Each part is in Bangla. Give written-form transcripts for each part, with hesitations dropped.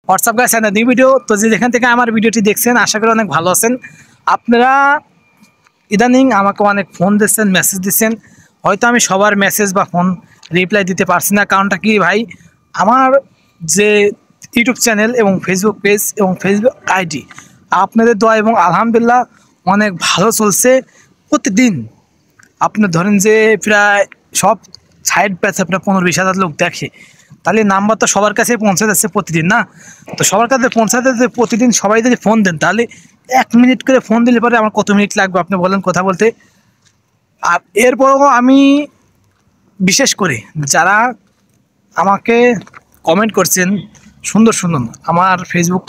WhatsApp guys and new video. তো যেখান থেকে আমার ভিডিওটি দেখছেন আশা করি অনেক ভালো আছেন। আপনারা ইদানিং আমাকে অনেক ফোন দিচ্ছেন, মেসেজ দিচ্ছেন, হয়তো আমি সবার মেসেজ বা ফোন রিপ্লাই দিতে পারছি না। কারণটা কি ভাই, আমার যে ইউটিউব চ্যানেল এবং ফেসবুক পেজ এবং ফেসবুক আইডি আপনাদের দোয়া এবং আলহামদুলিল্লাহ অনেক ভালো চলছে। প্রতিদিন আপনি ধরেন যে প্রায় সব সাইড পেছে প্রায় 15-20 হাজার লোক দেখে, তাহলে নাম্বার তো সবার কাছে পৌঁছে যাচ্ছে প্রতিদিন না। তো সবার কাছে পৌঁছাতে প্রতিদিন সবাই যদি ফোন দেন তাহলে 1 মিনিট করে ফোন দিলে পরে আমার কত মিনিট লাগবে আপনি বলেন কথা বলতে। আর এরপরও আমি বিশেষ করে যারা আমাকে কমেন্ট করছেন সুন্দর সুন্দর আমার ফেসবুক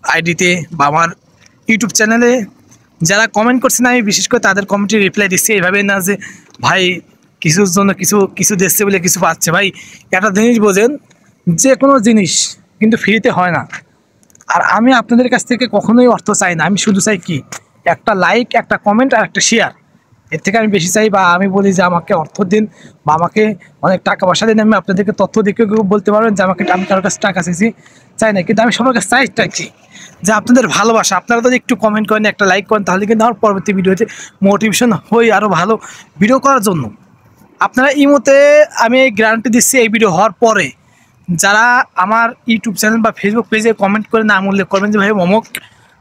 আইডিতে বা আমার ইউটিউব চ্যানেলে যারা কমেন্ট করছেন, আমি বিশেষ করে তাদের কমেন্টে রিপ্লাই দিচ্ছি। এইভাবে না যে ভাই কিছুর জন্য কিছু দিচ্ছে বলে কিছু পাচ্ছে। ভাই একটা জিনিস বোঝেন, যে কোনো জিনিস কিন্তু ফ্রিতে হয় না। আর আমি আপনাদের কাছ থেকে কখনোই অর্থ চাই না, আমি শুধু চাই কি একটা লাইক, একটা কমেন্ট আর একটা শেয়ার। এর থেকে আমি বেশি চাই, বা আমি বলি যে আমাকে অর্থ দিন বা আমাকে অনেক টাকা পয়সা দিন, আমি আপনাদেরকে তথ্য দেখে বলতে পারবেন যে আমি কারোর কাছে টাকা চাইছি চাই না। কিন্তু আমি সবার কাছে চাইটা কি যে আপনাদের ভালোবাসা। আপনারা যদি একটু কমেন্ট করেন, একটা লাইক করেন, তাহলে কিন্তু আমার পরবর্তী ভিডিওতে মোটিভেশন হই আরও ভালো ভিডিও করার জন্য। আপনারা ইমোতে আমি গ্যারান্টি দিচ্ছি, এই ভিডিও হওয়ার পরে যারা আমার ইউটিউব চ্যানেল বা ফেসবুক পেজে কমেন্ট করে নাম উল্লেখ করবেন যে ভাই অমুক,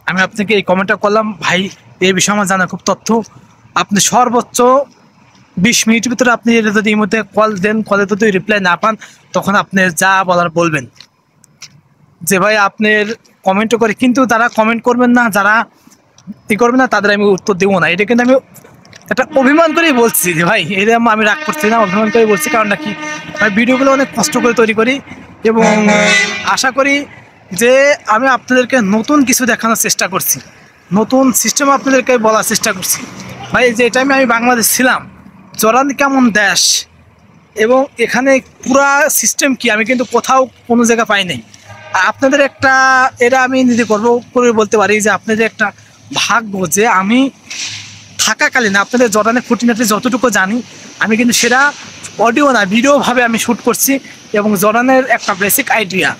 আমি আপনাকে এই কমেন্টটা করলাম ভাই, এই বিষয়ে আমার জানা খুব তথ্য, আপনি সর্বোচ্চ 20 মিনিটের ভিতরে আপনি যদি ইমোতে কল দেন, কলে যদি রিপ্লাই না পান, তখন আপনি যা বলার বলবেন যে ভাই আপনার কমেন্টও করে, কিন্তু তারা কমেন্ট করবেন না, যারা করবেন না তাদের আমি উত্তর দেবো না। এটা কিন্তু আমি একটা অভিমান করেই বলছি যে ভাই এটা আমি রাগ করছি না, অভিমান করে বলছি। কারণটা কি ভাই, ভিডিওগুলো অনেক কষ্ট করে তৈরি করি এবং আশা করি যে আমি আপনাদেরকে নতুন কিছু দেখানোর চেষ্টা করছি, নতুন সিস্টেম আপনাদেরকে বলার চেষ্টা করছি। ভাই যে টাইমে আমি বাংলাদেশ ছিলাম, জর্ডান কেমন দেশ এবং এখানে পুরা সিস্টেম কি আমি কিন্তু কোথাও কোনো জায়গা পাই নাই। আর আপনাদের একটা এটা আমি নিজে গর্ব করে বলতে পারি যে আপনাদের একটা ভাগ্য যে আমি থাকাকালীন আপনাদের জর্ডানের খুঁটিনাটি যতটুকু জানি আমি কিন্তু সেটা অডিও না ভিডিওভাবে আমি শ্যুট করছি এবং জর্ডানের একটা বেসিক আইডিয়া,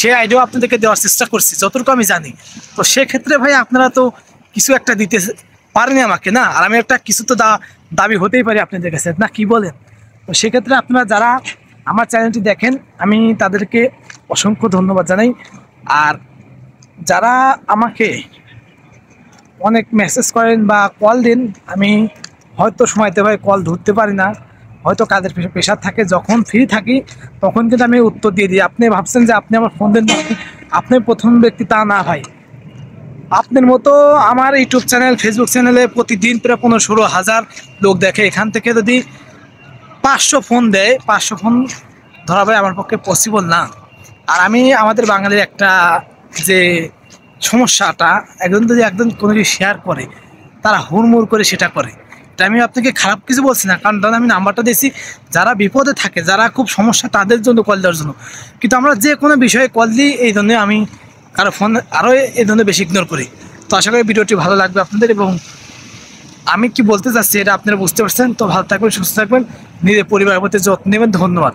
সেই আইডিয়া আপনাদেরকে দেওয়ার চেষ্টা করছি যতটুকু আমি জানি। তো সেক্ষেত্রে ভাই আপনারা তো কিছু একটা দিতে পারেনি আমাকে না, আর আমি একটা কিছু তো দাবি হতেই পারি আপনাদের কাছে না, কি বলেন? তো সেক্ষেত্রে আপনারা যারা আমার চ্যানেলটি দেখেন আমি তাদেরকে অসংখ্য ধন্যবাদ জানাই। আর যারা আমাকে অনেক মেসেজ করেন বা কল দিন, আমি হয়তো সময়তে ভাই কল ধরতে পারি না, হয়তো কাজের প্রেশার থাকে, যখন ফ্রি থাকি তখন কিন্তু আমি উত্তর দিয়ে দিই। আপনি ভাবছেন যে আপনি আমার ফোন দেন, আপনি প্রথম ব্যক্তি তা না ভাই। আপনার মতো আমার ইউটিউব চ্যানেল ফেসবুক চ্যানেলে প্রতিদিন প্রায় 15-16 হাজার লোক দেখে, এখান থেকে যদি 500 ফোন দেয়, 500 ফোন ধরা ভাই আমার পক্ষে পসিবল না। আর আমি আমাদের বাঙালির একটা যে সমস্যাটা, একজন কোনো কিছু শেয়ার করে তারা হুড়মুড় করে সেটা করে। এটা আমি আপনাকে খারাপ কিছু বলছি না, কারণ আমি নাম্বারটা দিয়েছি যারা বিপদে থাকে, যারা খুব সমস্যা তাদের জন্য কল দেওয়ার জন্য। কিন্তু আমরা যে কোনো বিষয়ে কল দিই, এই জন্য আমি কারো ফোন আরও এই ধরনের বেশি ইগনোর করি। তো আশা করি ভিডিওটি ভালো লাগবে আপনাদের এবং আমি কি বলতে চাচ্ছি এটা আপনারা বুঝতে পারছেন। তো ভালো থাকবেন, সুস্থ থাকবেন, নিজের পরিবারের প্রতি যত্ন নেবেন। ধন্যবাদ।